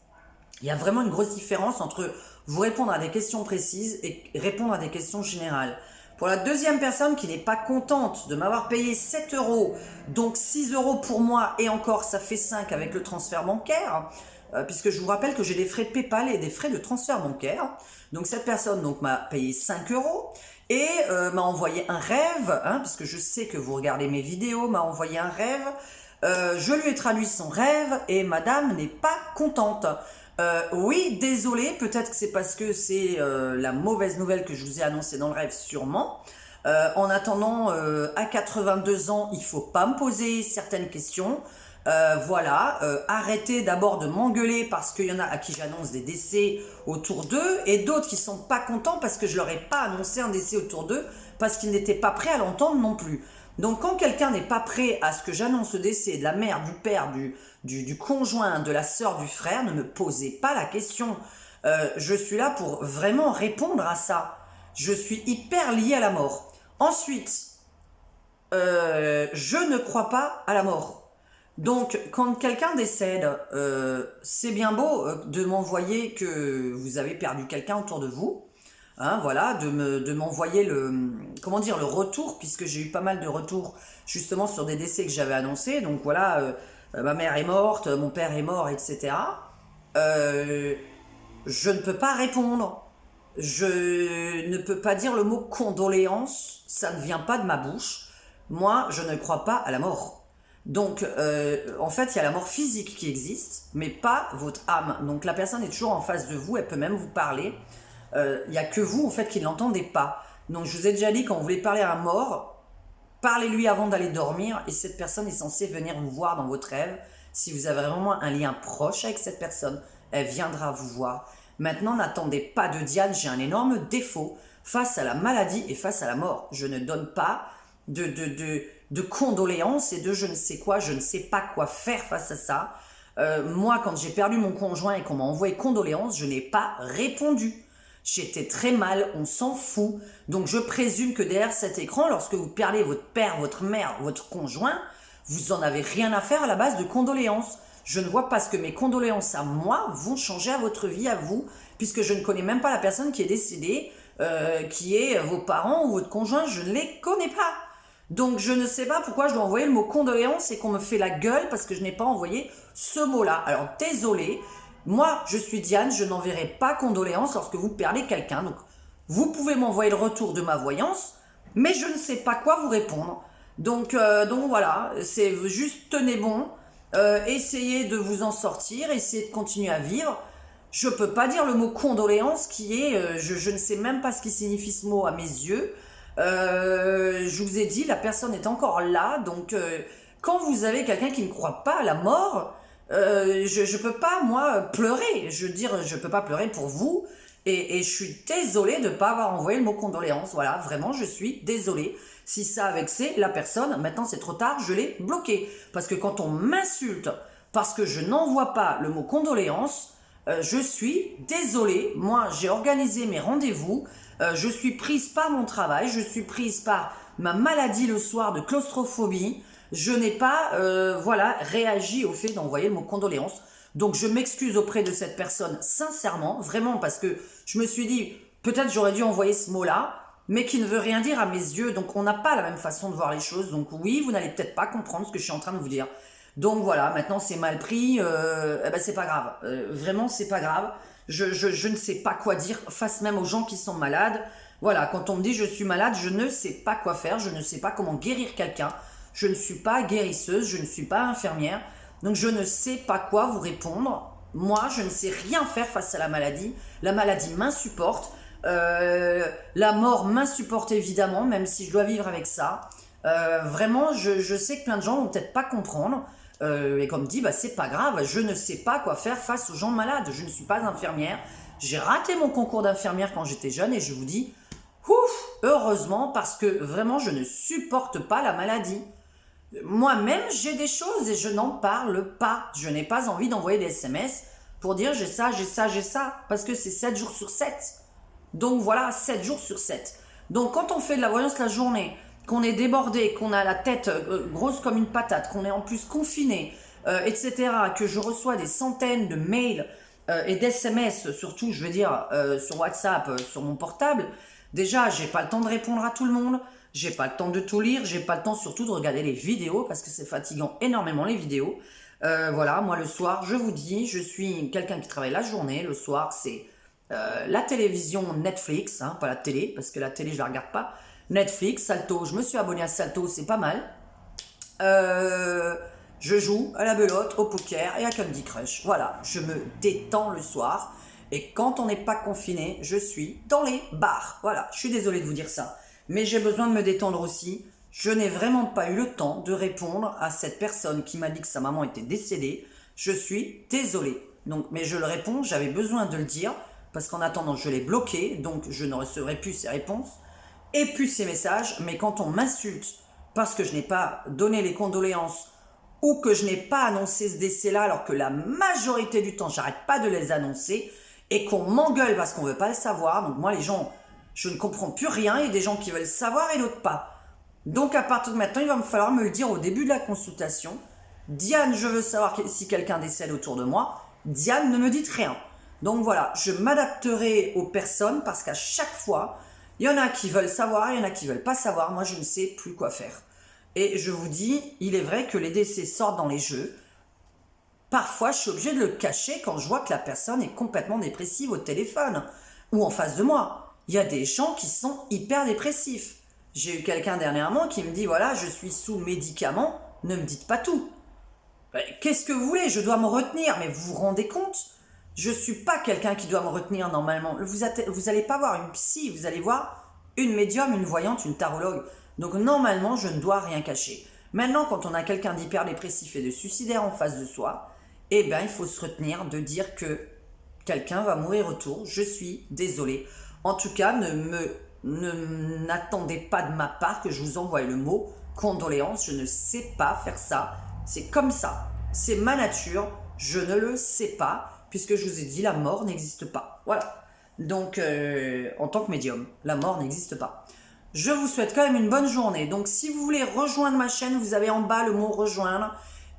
Il y a vraiment une grosse différence entre vous répondre à des questions précises et répondre à des questions générales. Pour la deuxième personne qui n'est pas contente de m'avoir payé 7 euros, donc 6 euros pour moi, et encore ça fait 5 avec le transfert bancaire, puisque je vous rappelle que j'ai des frais de PayPal et des frais de transfert bancaire. Donc cette personne m'a payé 5 euros et m'a envoyé un rêve, hein, puisque je sais que vous regardez mes vidéos, m'a envoyé un rêve. Je lui ai traduit son rêve et madame n'est pas contente. Oui, désolé, peut-être que c'est parce que c'est la mauvaise nouvelle que je vous ai annoncée dans le rêve, sûrement. En attendant, à 82 ans, il ne faut pas me poser certaines questions. Voilà, arrêtez d'abord de m'engueuler parce qu'il y en a à qui j'annonce des décès autour d'eux et d'autres qui ne sont pas contents parce que je leur ai pas annoncé un décès autour d'eux parce qu'ils n'étaient pas prêts à l'entendre non plus. Donc quand quelqu'un n'est pas prêt à ce que j'annonce le décès de la mère, du père, du conjoint, de la sœur, du frère, ne me posez pas la question. Je suis là pour vraiment répondre à ça. Je suis hyper liée à la mort. Ensuite, je ne crois pas à la mort. Donc, quand quelqu'un décède, c'est bien beau de m'envoyer que vous avez perdu quelqu'un autour de vous. Hein, voilà, de m'envoyer le retour, puisque j'ai eu pas mal de retours justement sur des décès que j'avais annoncés. Donc voilà, ma mère est morte, mon père est mort, etc. Je ne peux pas répondre. Je ne peux pas dire le mot condoléance, ça ne vient pas de ma bouche. Moi, je ne crois pas à la mort. Donc, en fait, il y a la mort physique qui existe, mais pas votre âme. Donc, la personne est toujours en face de vous, elle peut même vous parler. Il n'y a que vous, en fait, qui ne l'entendez pas. Donc, je vous ai déjà dit, quand vous voulez parler à un mort, parlez-lui avant d'aller dormir, et cette personne est censée venir vous voir dans votre rêve. Si vous avez vraiment un lien proche avec cette personne, elle viendra vous voir. Maintenant, n'attendez pas de Diane, j'ai un énorme défaut face à la maladie et face à la mort. Je ne donne pas de condoléances et de je ne sais quoi, je ne sais pas quoi faire face à ça. Moi, quand j'ai perdu mon conjoint et qu'on m'a envoyé condoléances, je n'ai pas répondu. J'étais très mal, on s'en fout. Donc je présume que derrière cet écran, lorsque vous perdez votre père, votre mère, votre conjoint, vous en avez rien à faire à la base de condoléances. Je ne vois pas ce que mes condoléances à moi vont changer à votre vie, à vous, puisque je ne connais même pas la personne qui est décédée, qui est vos parents ou votre conjoint, je ne les connais pas. Donc je ne sais pas pourquoi je dois envoyer le mot condoléances et qu'on me fait la gueule parce que je n'ai pas envoyé ce mot-là. Alors désolé, moi je suis Diane, je n'enverrai pas condoléances lorsque vous perdez quelqu'un. Donc vous pouvez m'envoyer le retour de ma voyance, mais je ne sais pas quoi vous répondre. Donc voilà, c'est juste tenez bon, essayez de vous en sortir, essayez de continuer à vivre. Je peux pas dire le mot condoléances qui est, je ne sais même pas ce qui signifie ce mot à mes yeux. Je vous ai dit, la personne est encore là, donc quand vous avez quelqu'un qui ne croit pas à la mort, je peux pas moi pleurer. Je veux dire, je peux pas pleurer pour vous. Et je suis désolée de ne pas avoir envoyé le mot condoléances. Voilà, vraiment, je suis désolée. Si ça a vexé la personne, maintenant c'est trop tard, je l'ai bloqué. Parce que quand on m'insulte parce que je n'envoie pas le mot condoléances, je suis désolée. Moi, j'ai organisé mes rendez-vous. Je suis prise par mon travail. Je suis prise par ma maladie le soir de claustrophobie. Je n'ai pas réagi au fait d'envoyer le mot condoléances. Donc je m'excuse auprès de cette personne sincèrement, vraiment, parce que je me suis dit, peut-être j'aurais dû envoyer ce mot-là, mais qui ne veut rien dire à mes yeux. Donc on n'a pas la même façon de voir les choses. Donc oui, vous n'allez peut-être pas comprendre ce que je suis en train de vous dire. Donc voilà, maintenant c'est mal pris, c'est pas grave. Vraiment, c'est pas grave. Je ne sais pas quoi dire face même aux gens qui sont malades. Voilà, quand on me dit je suis malade, je ne sais pas quoi faire, je ne sais pas comment guérir quelqu'un. Je ne suis pas guérisseuse, je ne suis pas infirmière. Donc je ne sais pas quoi vous répondre. Moi, je ne sais rien faire face à la maladie. La maladie m'insupporte. La mort m'insupporte évidemment, même si je dois vivre avec ça. Vraiment, je sais que plein de gens vont peut-être pas comprendre. Et comme dit, c'est pas grave, je ne sais pas quoi faire face aux gens malades. Je ne suis pas infirmière. J'ai raté mon concours d'infirmière quand j'étais jeune et je vous dis, ouf, heureusement, parce que vraiment, je ne supporte pas la maladie. Moi-même, j'ai des choses et je n'en parle pas. Je n'ai pas envie d'envoyer des SMS pour dire j'ai ça, j'ai ça, j'ai ça. Parce que c'est 7 jours sur 7. Donc voilà, 7 jours sur 7. Donc quand on fait de la voyance la journée, qu'on est débordé, qu'on a la tête grosse comme une patate, qu'on est en plus confiné, etc., que je reçois des centaines de mails et d'SMS, surtout, je veux dire, sur WhatsApp, sur mon portable, déjà, j'ai pas le temps de répondre à tout le monde. J'ai pas le temps de tout lire, j'ai pas le temps surtout de regarder les vidéos parce que c'est fatigant énormément les vidéos. Voilà, moi le soir, je vous dis, je suis quelqu'un qui travaille la journée. Le soir, c'est la télévision Netflix, hein, pas la télé, parce que la télé, je la regarde pas. Netflix, Salto, je me suis abonné à Salto, c'est pas mal. Je joue à la belote, au poker et à Candy Crush. Voilà, je me détends le soir. Et quand on n'est pas confiné, je suis dans les bars. Voilà, je suis désolée de vous dire ça. Mais j'ai besoin de me détendre aussi. Je n'ai vraiment pas eu le temps de répondre à cette personne qui m'a dit que sa maman était décédée. Je suis désolée. Donc, mais je le réponds, j'avais besoin de le dire, parce qu'en attendant, je l'ai bloqué, donc je ne recevrai plus ses réponses et plus ses messages. Mais quand on m'insulte parce que je n'ai pas donné les condoléances ou que je n'ai pas annoncé ce décès-là, alors que la majorité du temps, j'arrête pas de les annoncer, et qu'on m'engueule parce qu'on ne veut pas le savoir, donc moi, les gens... Je ne comprends plus rien, il y a des gens qui veulent savoir et d'autres pas. Donc à partir de maintenant, il va me falloir me le dire au début de la consultation. Diane, je veux savoir si quelqu'un décède autour de moi. Diane, ne me dites rien. Donc voilà, je m'adapterai aux personnes parce qu'à chaque fois, il y en a qui veulent savoir, il y en a qui veulent pas savoir. Moi, je ne sais plus quoi faire. Et je vous dis, il est vrai que les décès sortent dans les jeux. Parfois, je suis obligée de le cacher quand je vois que la personne est complètement dépressive au téléphone ou en face de moi. Il y a des gens qui sont hyper dépressifs. J'ai eu quelqu'un dernièrement qui me dit, voilà, je suis sous médicaments, ne me dites pas tout. Qu'est-ce que vous voulez? Je dois me retenir, mais vous vous rendez compte? Je ne suis pas quelqu'un qui doit me retenir normalement. Vous n'allez pas voir une psy, vous allez voir une médium, une voyante, une tarologue. Donc normalement, je ne dois rien cacher. Maintenant, quand on a quelqu'un d'hyper dépressif et de suicidaire en face de soi, il faut se retenir de dire que quelqu'un va mourir autour. Je suis désolée. En tout cas, n'attendez pas de ma part que je vous envoie le mot condoléances. Je ne sais pas faire ça. C'est comme ça. C'est ma nature. Je ne le sais pas, puisque je vous ai dit, la mort n'existe pas. Voilà. Donc, en tant que médium, la mort n'existe pas. Je vous souhaite quand même une bonne journée. Donc, si vous voulez rejoindre ma chaîne, vous avez en bas le mot rejoindre.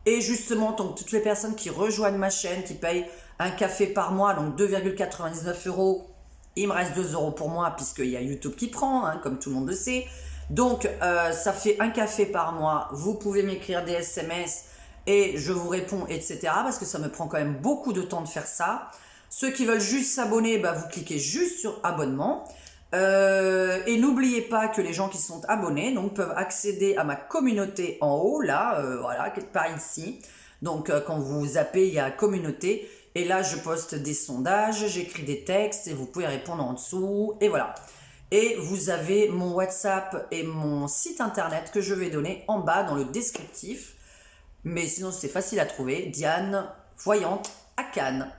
Et justement, donc, toutes les personnes qui rejoignent ma chaîne, qui payent un café par mois, donc 2,99 euros, il me reste 2 euros pour moi, puisqu'il y a YouTube qui prend, hein, comme tout le monde le sait. Donc, ça fait un café par mois. Vous pouvez m'écrire des SMS et je vous réponds, etc. Parce que ça me prend quand même beaucoup de temps de faire ça. Ceux qui veulent juste s'abonner, bah, vous cliquez juste sur abonnement. Et n'oubliez pas que les gens qui sont abonnés donc, peuvent accéder à ma communauté en haut, là, voilà, quelque part ici. Donc, quand vous zappez, il y a communauté. Et là, je poste des sondages, j'écris des textes et vous pouvez répondre en dessous. Et voilà. Et vous avez mon WhatsApp et mon site internet que je vais donner en bas dans le descriptif. Mais sinon, c'est facile à trouver. Diane, voyante à Cannes.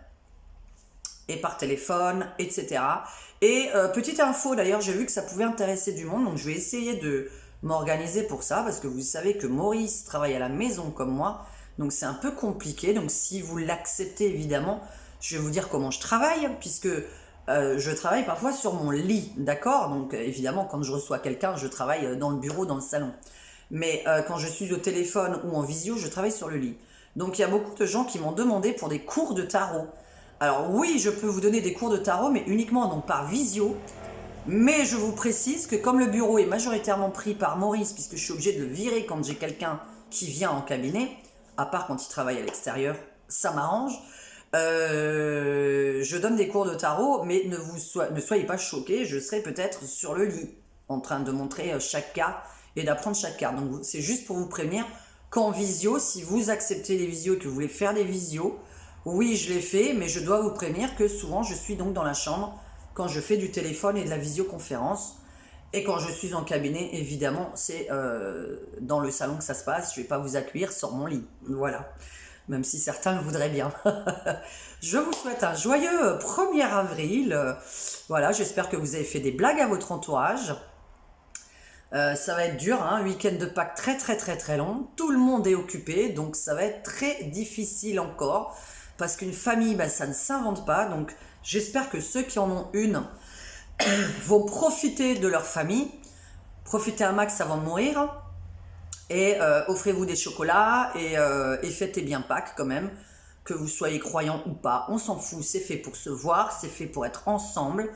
Et par téléphone, etc. Et petite info, d'ailleurs, j'ai vu que ça pouvait intéresser du monde. Donc, je vais essayer de m'organiser pour ça. Parce que vous savez que Maurice travaille à la maison comme moi. Donc, c'est un peu compliqué. Donc, si vous l'acceptez, évidemment, je vais vous dire comment je travaille. Puisque je travaille parfois sur mon lit, d'accord? Donc, évidemment, quand je reçois quelqu'un, je travaille dans le bureau, dans le salon. Mais quand je suis au téléphone ou en visio, je travaille sur le lit. Donc, il y a beaucoup de gens qui m'ont demandé pour des cours de tarot. Alors oui, je peux vous donner des cours de tarot, mais uniquement donc par visio. Mais je vous précise que comme le bureau est majoritairement pris par Maurice, puisque je suis obligée de le virer quand j'ai quelqu'un qui vient en cabinet, à part quand il travaille à l'extérieur, ça m'arrange. Je donne des cours de tarot, mais ne soyez pas choqués, je serai peut-être sur le lit, en train de montrer chaque carte et d'apprendre chaque carte. Donc c'est juste pour vous prévenir qu'en visio, si vous acceptez les visios et que vous voulez faire des visios, oui, je l'ai fait, mais je dois vous prévenir que souvent je suis donc dans la chambre quand je fais du téléphone et de la visioconférence. Et quand je suis en cabinet, évidemment, c'est dans le salon que ça se passe. Je ne vais pas vous accueillir sur mon lit. Voilà. Même si certains le voudraient bien. Je vous souhaite un joyeux 1er avril. Voilà, j'espère que vous avez fait des blagues à votre entourage. Ça va être dur, hein, un week-end de Pâques très très très très long. Tout le monde est occupé, donc ça va être très difficile encore. Parce qu'une famille, bah, ça ne s'invente pas. Donc j'espère que ceux qui en ont une vont profiter de leur famille. Profitez un max avant de mourir. Et offrez-vous des chocolats et fêtez bien Pâques quand même. Que vous soyez croyant ou pas, on s'en fout. C'est fait pour se voir, c'est fait pour être ensemble.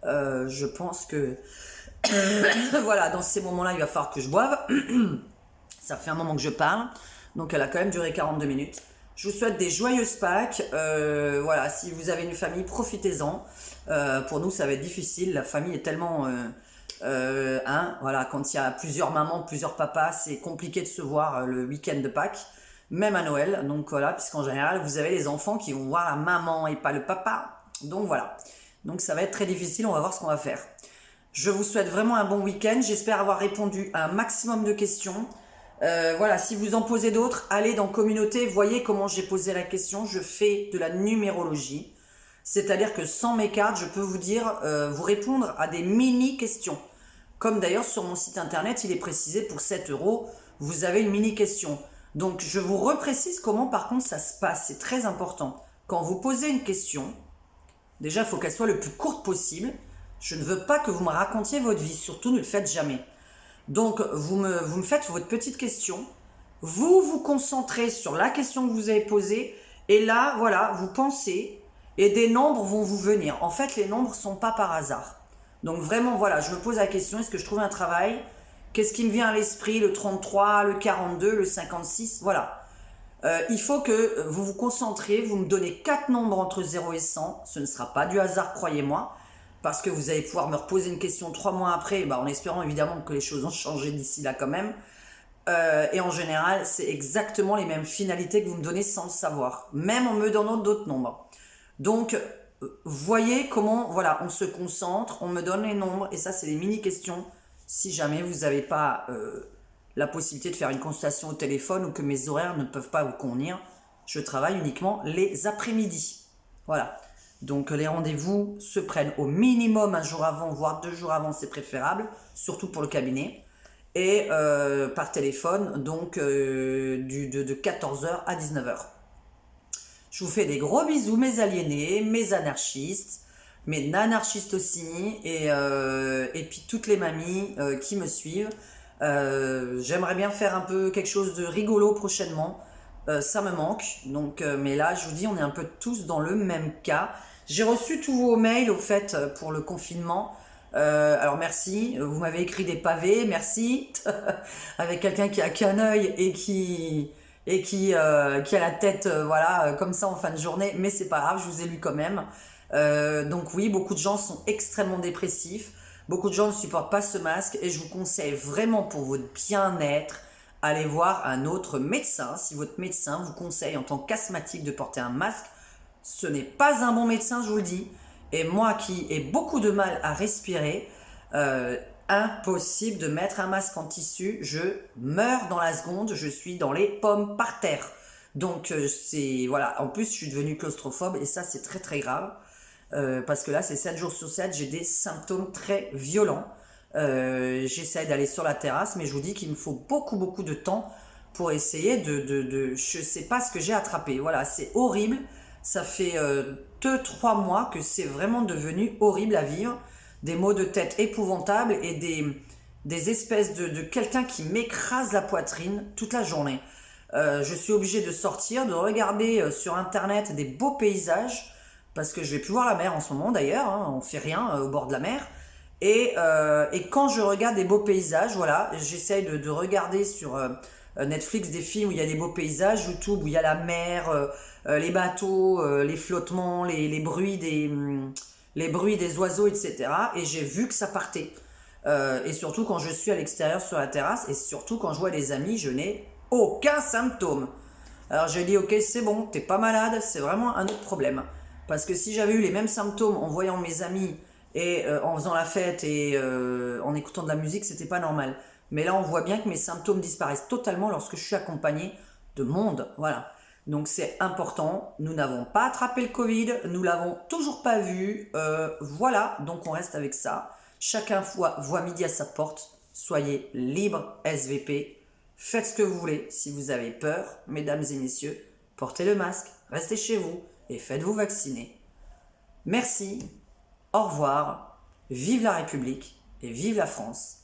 Je pense que... voilà, dans ces moments-là, il va falloir que je boive. Ça fait un moment que je parle. Donc elle a quand même duré 42 minutes. Je vous souhaite des joyeuses Pâques. Voilà, si vous avez une famille, profitez-en. Pour nous, ça va être difficile. La famille est tellement... voilà, quand il y a plusieurs mamans, plusieurs papas, c'est compliqué de se voir le week-end de Pâques. Même à Noël. Donc voilà, puisqu'en général, vous avez les enfants qui vont voir la maman et pas le papa. Donc voilà. Donc ça va être très difficile. On va voir ce qu'on va faire. Je vous souhaite vraiment un bon week-end. J'espère avoir répondu à un maximum de questions. Voilà, si vous en posez d'autres, allez dans communauté, voyez comment j'ai posé la question. Je fais de la numérologie, c'est-à-dire que sans mes cartes, je peux vous dire, vous répondre à des mini-questions. Comme d'ailleurs sur mon site internet, il est précisé pour 7 euros, vous avez une mini-question. Donc je vous reprécise comment par contre ça se passe, c'est très important. Quand vous posez une question, déjà il faut qu'elle soit le plus courte possible. Je ne veux pas que vous me racontiez votre vie, surtout ne le faites jamais. Donc, vous me faites votre petite question, vous vous concentrez sur la question que vous avez posée, et là, voilà, vous pensez, et des nombres vont vous venir. En fait, les nombres ne sont pas par hasard. Donc vraiment, voilà, je me pose la question, est-ce que je trouve un travail? Qu'est-ce qui me vient à l'esprit? Le 33, le 42, le 56, voilà. Il faut que vous vous concentrez, vous me donnez 4 nombres entre 0 et 100, ce ne sera pas du hasard, croyez-moi. Parce que vous allez pouvoir me reposer une question 3 mois après, bah, en espérant évidemment que les choses ont changé d'ici là quand même. Et en général, c'est exactement les mêmes finalités que vous me donnez sans le savoir, même en me donnant d'autres nombres. Donc, voyez comment, voilà, on se concentre, on me donne les nombres, et ça, c'est des mini-questions. Si jamais vous n'avez pas la possibilité de faire une consultation au téléphone ou que mes horaires ne peuvent pas vous convenir, je travaille uniquement les après-midi. Voilà. Donc les rendez-vous se prennent au minimum un jour avant, voire 2 jours avant, c'est préférable, surtout pour le cabinet. Et par téléphone, donc de 14h à 19h. Je vous fais des gros bisous, mes aliénés, mes anarchistes, mes nanarchistes aussi, et puis toutes les mamies qui me suivent. J'aimerais bien faire un peu quelque chose de rigolo prochainement. Ça me manque. Donc, mais là, je vous dis, on est un peu tous dans le même cas. J'ai reçu tous vos mails, au fait, pour le confinement. Alors merci, vous m'avez écrit des pavés, merci. Avec quelqu'un qui a qu'un œil et qui a la tête, voilà, comme ça en fin de journée. Mais c'est pas grave, je vous ai lu quand même. Donc oui, beaucoup de gens sont extrêmement dépressifs. Beaucoup de gens ne supportent pas ce masque et je vous conseille vraiment pour votre bien-être, allez voir un autre médecin. Si votre médecin vous conseille en tant qu'asthmatique de porter un masque, ce n'est pas un bon médecin, je vous le dis. Et moi qui ai beaucoup de mal à respirer, impossible de mettre un masque en tissu. Je meurs dans la seconde, je suis dans les pommes par terre. Donc c'est voilà. En plus, je suis devenue claustrophobe et ça c'est très très grave. Parce que là, c'est 7 jours sur 7, j'ai des symptômes très violents. J'essaie d'aller sur la terrasse, mais je vous dis qu'il me faut beaucoup de temps pour essayer je sais pas ce que j'ai attrapé. Voilà, c'est horrible. Ça fait 2-3 mois que c'est vraiment devenu horrible à vivre. Des maux de tête épouvantables et des espèces de quelqu'un qui m'écrase la poitrine toute la journée. Je suis obligée de sortir, de regarder sur internet des beaux paysages parce que je vais plus voir la mer en ce moment d'ailleurs, hein, on fait rien au bord de la mer. Et quand je regarde des beaux paysages, voilà, j'essaye de regarder sur Netflix des films où il y a des beaux paysages, YouTube où il y a la mer, les bateaux, les flottements, les bruits des oiseaux, etc. Et j'ai vu que ça partait. Et surtout quand je suis à l'extérieur sur la terrasse, et surtout quand je vois des amis, je n'ai aucun symptôme. Alors j'ai dit ok c'est bon, t'es pas malade, c'est vraiment un autre problème. Parce que si j'avais eu les mêmes symptômes en voyant mes amis et en faisant la fête et en écoutant de la musique, c'était pas normal. Mais là on voit bien que mes symptômes disparaissent totalement lorsque je suis accompagnée de monde. Voilà. Donc c'est important, nous n'avons pas attrapé le Covid, nous l'avons toujours pas vu. Voilà, donc on reste avec ça. Chacun voit midi à sa porte. Soyez libre SVP. Faites ce que vous voulez. Si vous avez peur, mesdames et messieurs, portez le masque, restez chez vous et faites-vous vacciner. Merci, au revoir, vive la République et vive la France.